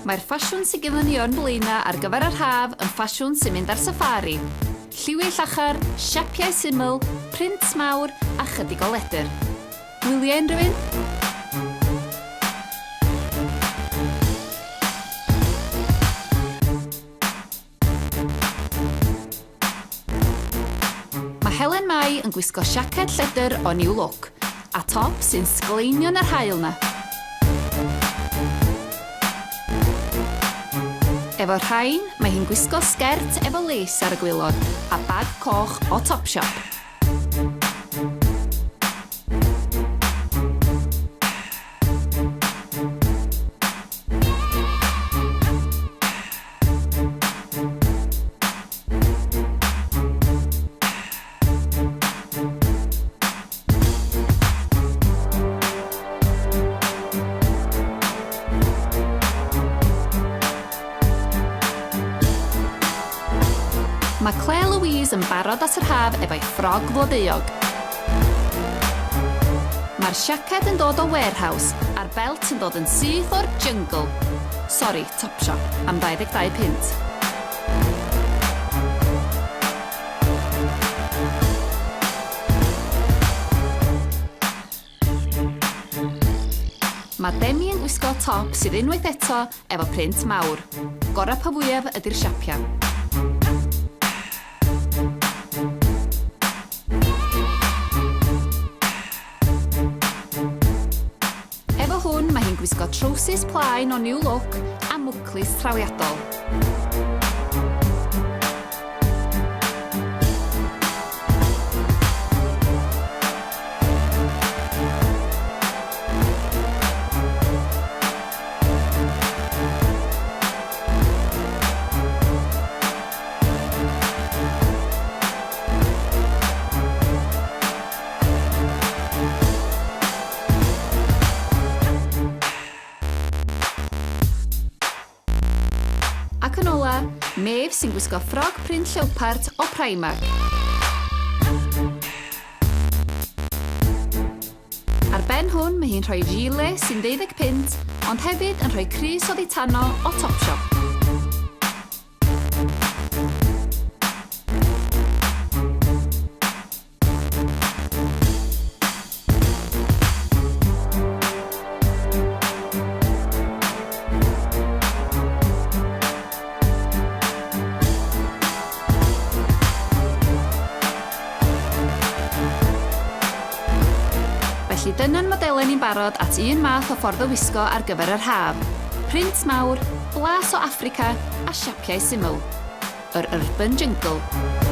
Mae'r ffasiwn sy'n gyda ni o'n blaena ar gyfer yr haf yn ffasiwn sy'n mynd ar safari. Lliwiau llachar, siapiau syml, prints mawr a chydig o ledr. Wyliau unrhywun? Mae Helen Mai yn gwisgo siaced lledr o New Look a top sy'n sgleinio'n yr haul na. Efo rhain, mae hi'n gwisgo sgert efo les ar y gwylod a bag coch o Topshop. Mae Claire Louise yn barod at yr haf efo'i ffrog flodeuog. Mae'r siaced yn dod o warehouse a'r belt yn dod yn syth o'r jungle. Sori, Topshop, am 22 punt. Mae Demi yn gwisgo top sydd unwaith eto efo print mawr. Gorau pa fwyaf ydy'r siapia. Hwn mae hi'n gwisgo trowsus plaen o New Look a mwclis trawiadol. Ac yn ola, Maeve sy'n gwisgo ffrog print llewpart o Primark. Ar ben hwn, mae hi'n rhoi gilet sy'n 12 punt, ond hefyd yn rhoi crys o dditano o Topshop. Felly dyna'n modelau ni'n barod at un math o ffordd o wisgo ar gyfer yr haf. Print mawr, blas o Affrica a siapiau syml. Yr Urban Jungle.